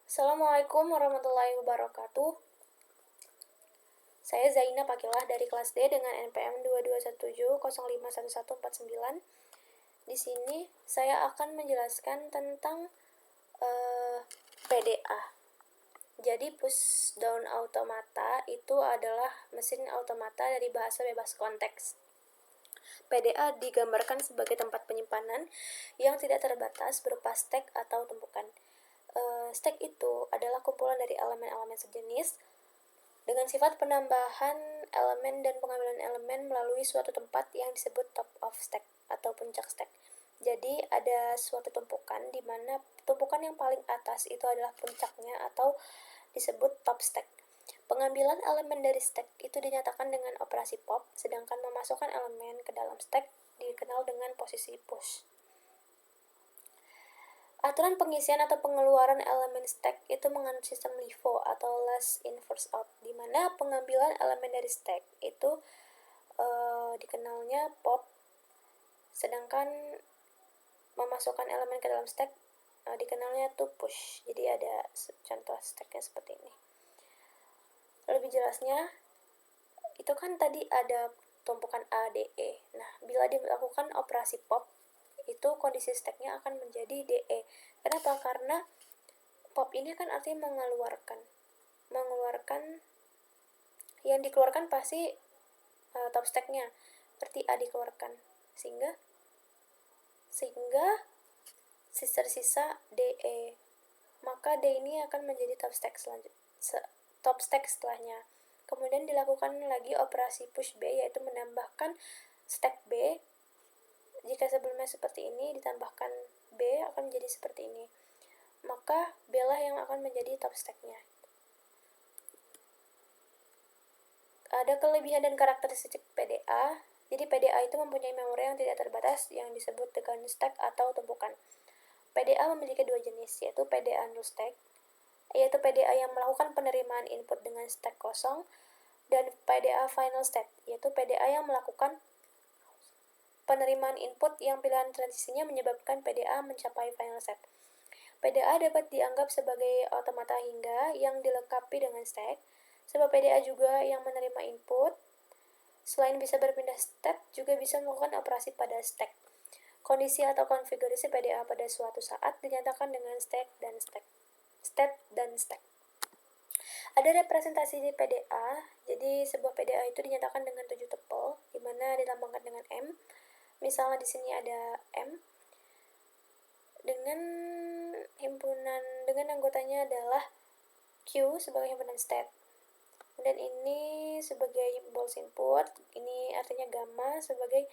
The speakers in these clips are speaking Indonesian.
Assalamualaikum warahmatullahi wabarakatuh. Saya Zaina Pakilah dari kelas D dengan NPM 2217051149. Di sini saya akan menjelaskan tentang PDA. Jadi push down automata itu adalah mesin automata dari bahasa bebas konteks. PDA digambarkan sebagai tempat penyimpanan yang tidak terbatas berupa stack atau tumpukan. Stack itu adalah kumpulan dari elemen-elemen sejenis dengan sifat penambahan elemen dan pengambilan elemen melalui suatu tempat yang disebut top of stack atau puncak stack. Jadi ada suatu tumpukan di mana tumpukan yang paling atas itu adalah puncaknya atau disebut top stack. Pengambilan elemen dari stack itu dinyatakan dengan operasi pop, sedangkan memasukkan elemen ke dalam stack dikenal dengan posisi push. Aturan pengisian atau pengeluaran elemen stack itu mengandung sistem LIFO atau last in first out, di mana pengambilan elemen dari stack itu dikenalnya pop, sedangkan memasukkan elemen ke dalam stack dikenalnya to push. Jadi ada contoh stacknya seperti ini. Lebih jelasnya, itu kan tadi ada tumpukan A, D, E. Nah, bila dilakukan operasi pop, itu kondisi stacknya akan menjadi DE. Kenapa? Karena pop ini kan artinya mengeluarkan yang dikeluarkan pasti top stacknya, berarti A dikeluarkan, sehingga sisa DE, maka D ini akan menjadi top stack setelahnya. Kemudian dilakukan lagi operasi push B, yaitu menambahkan stack B. Jika sebelumnya seperti ini ditambahkan B akan menjadi seperti ini, maka B lah yang akan menjadi top stacknya. Ada kelebihan dan karakteristik PDA. Jadi PDA itu mempunyai memori yang tidak terbatas yang disebut dengan stack atau tumpukan. PDA memiliki dua jenis, yaitu PDA null stack, yaitu PDA yang melakukan penerimaan input dengan stack kosong, dan PDA final state, yaitu PDA yang melakukan penerimaan input yang pilihan transisinya menyebabkan PDA mencapai final state. PDA dapat dianggap sebagai automata hingga yang dilengkapi dengan stack, sebab PDA juga yang menerima input. Selain bisa berpindah state, juga bisa melakukan operasi pada stack. Kondisi atau konfigurasi PDA pada suatu saat dinyatakan dengan state dan stack. Ada representasi di PDA, jadi sebuah PDA itu dinyatakan dengan 7 tuple, di mana dilambangkan dengan M. Misalnya di sini ada M dengan anggotanya adalah Q sebagai himpunan state. Dan ini sebagai balls input, ini artinya gamma sebagai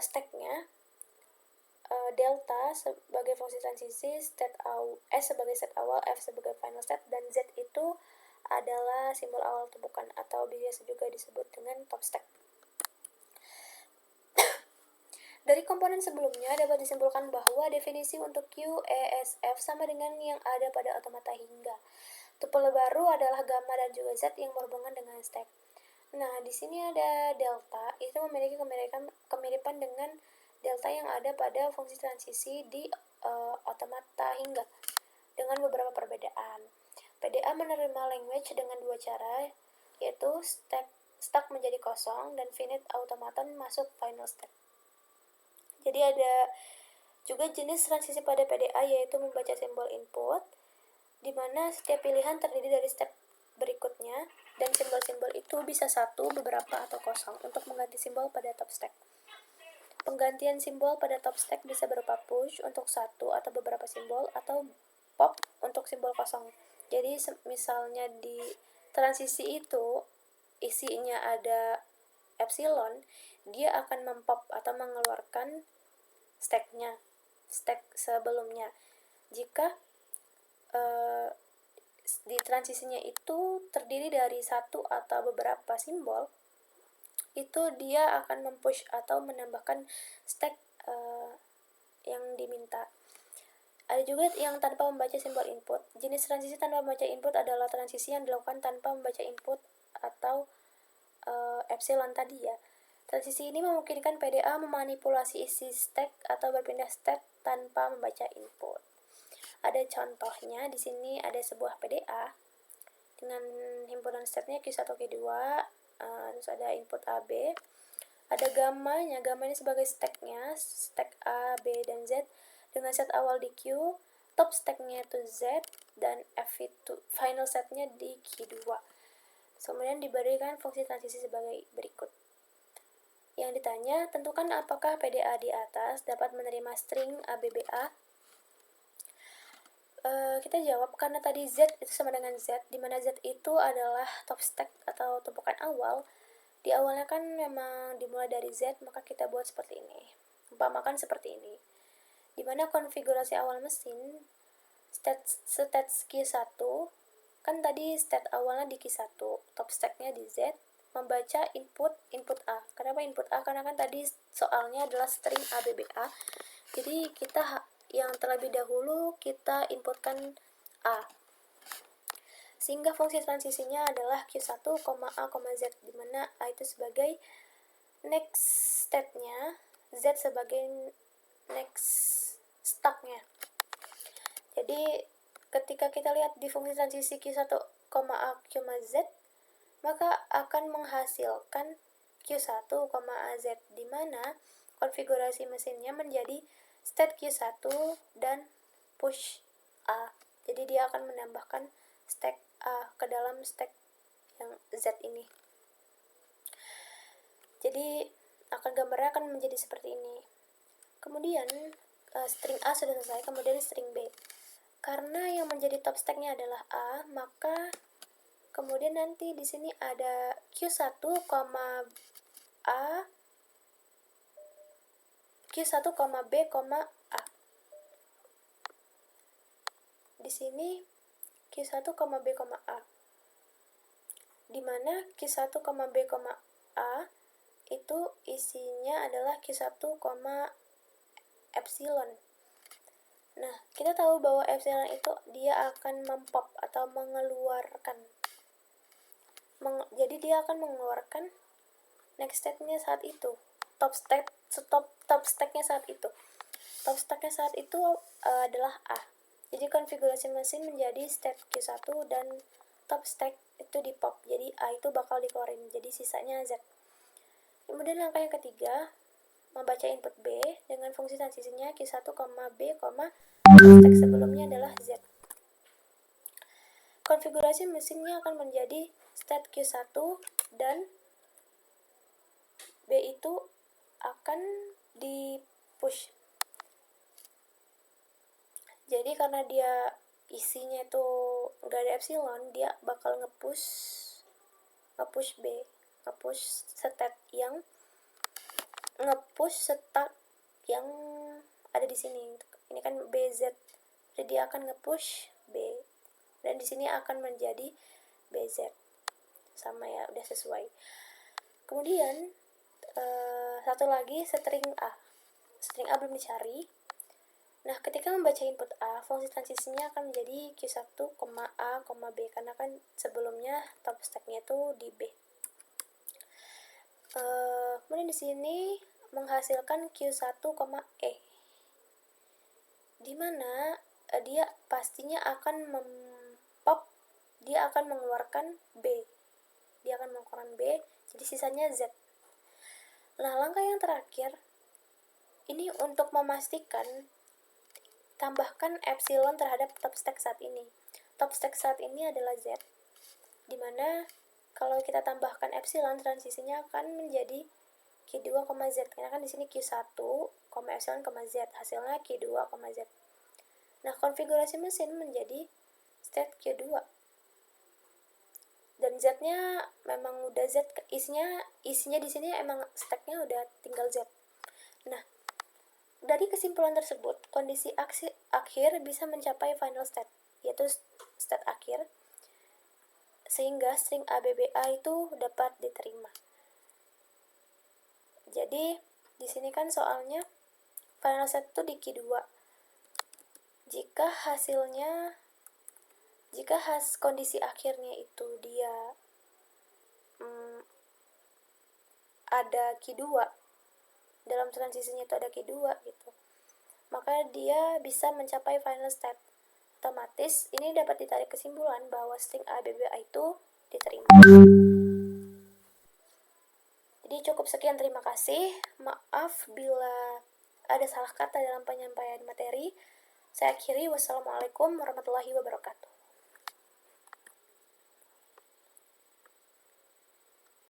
stacknya, delta sebagai fungsi transisi, S sebagai state awal, F sebagai final state, dan Z itu adalah simbol awal tumpukan atau biasa juga disebut dengan top stack. Dari komponen sebelumnya dapat disimpulkan bahwa definisi untuk Q, E, S, F sama dengan yang ada pada automata hingga. Tuple baru adalah gamma dan juga Z yang berhubungan dengan stack. Nah, di sini ada delta, itu memiliki kemiripan dengan delta yang ada pada fungsi transisi di automata hingga dengan beberapa perbedaan. PDA menerima language dengan dua cara, yaitu stack menjadi kosong dan finite automaton masuk final state. Jadi ada juga jenis transisi pada PDA, yaitu membaca simbol input, di mana setiap pilihan terdiri dari step berikutnya, dan simbol-simbol itu bisa satu, beberapa, atau kosong untuk mengganti simbol pada top stack. Penggantian simbol pada top stack bisa berupa push untuk satu atau beberapa simbol, atau pop untuk simbol kosong. Jadi misalnya di transisi itu isinya ada epsilon, dia akan mempop atau mengeluarkan stack sebelumnya. Jika di transisinya itu terdiri dari satu atau beberapa simbol, itu dia akan mempush atau menambahkan stack yang diminta. Ada juga yang tanpa membaca simbol input. Jenis transisi tanpa membaca input adalah transisi yang dilakukan tanpa membaca input atau epsilon tadi ya. Transisi ini memungkinkan PDA memanipulasi isi stack atau berpindah stack tanpa membaca input. ada contohnya. Di sini ada sebuah PDA dengan himpunan statenya Q1, Q2, terus ada input A, B, ada gamanya. Gamma ini sebagai stacknya, stack A, B, dan Z dengan set awal di Q, top stacknya itu Z, dan F itu final setnya di Q2. Kemudian diberikan fungsi transisi sebagai berikut. Yang ditanya, tentukan apakah PDA di atas dapat menerima string ABBA. Kita jawab karena tadi Z itu sama dengan Z, di mana Z itu adalah top stack atau tumpukan awal. Di awalnya kan memang dimulai dari Z, maka kita buat seperti ini. Umpamakan seperti ini. Di mana konfigurasi awal mesin, state Q1, kan tadi state awalnya di Q1, top stacknya di Z, membaca input A. Kenapa input A? Karena kan tadi soalnya adalah string ABBA. Jadi kita yang terlebih dahulu kita inputkan A. Sehingga fungsi transisinya adalah Q1, A, Z, di mana A itu sebagai next state-nya, Z sebagai next stack-nya. Jadi ketika kita lihat di fungsi transisi Q1, A, Z, maka akan menghasilkan Q1, AZ, di mana konfigurasi mesinnya menjadi state Q1 dan push A. Jadi dia akan menambahkan stack A ke dalam stack yang Z ini. Jadi gambarnya akan menjadi seperti ini. Kemudian string A sudah selesai, kemudian string B. Karena yang menjadi top stacknya adalah A, maka kemudian nanti di sini ada Q1, A, Q1, B, A. Di sini Q1, B, A. Di mana Q1, B, A itu isinya adalah Q1, epsilon. Nah, kita tahu bahwa epsilon itu dia akan mempop atau mengeluarkan. Jadi dia akan mengeluarkan next state-nya saat itu. Top stack-nya saat itu. Top stack-nya saat itu adalah A. Jadi konfigurasi mesin menjadi state Q1 dan top stack itu di pop. Jadi A itu bakal dikeluarin. Jadi sisanya Z. Kemudian langkah yang ketiga, membaca input B dengan fungsi transisinya Q1, B, stack sebelumnya adalah Z. Konfigurasi mesinnya akan menjadi state Q1 dan B itu akan di push. Jadi karena dia isinya itu gak ada epsilon, dia bakal nge-push B, nge-push state yang ada di sini. Ini kan BZ. Jadi dia akan nge-push B. Dan di sini akan menjadi BZ. Sama ya, udah sesuai. Kemudian satu lagi string A. String A belum dicari. Nah, ketika membaca input A, fungsi transisinya akan menjadi Q1, A, B, karena kan sebelumnya top stack-nya itu di B. Kemudian di sini menghasilkan Q1, E, di mana dia pastinya akan dia akan mengeluarkan B. Dia akan mengeluarkan B, jadi sisanya Z. Nah, langkah yang terakhir, ini untuk memastikan, tambahkan epsilon terhadap top stack saat ini. Top stack saat ini adalah Z, dimana kalau kita tambahkan epsilon, transisinya akan menjadi Q2, Z. Karena kan di sini Q1, epsilon, Z. Hasilnya Q2, Z. Nah, konfigurasi mesin menjadi state Q2. Dan Z-nya memang udah Z, isinya di sini emang stack-nya udah tinggal Z. Nah, dari kesimpulan tersebut, kondisi akhir bisa mencapai final state, yaitu state akhir, sehingga string ABBA itu dapat diterima. Jadi, di sini kan soalnya final state itu di Q2. Jika kondisi akhirnya itu dia ada Q2, dalam transisinya itu ada Q2 gitu, maka dia bisa mencapai final state. otomatis ini dapat ditarik kesimpulan bahwa string A, B, B, A itu diterima. Jadi cukup sekian, terima kasih. Maaf bila ada salah kata dalam penyampaian materi. Saya akhiri, wassalamualaikum warahmatullahi wabarakatuh.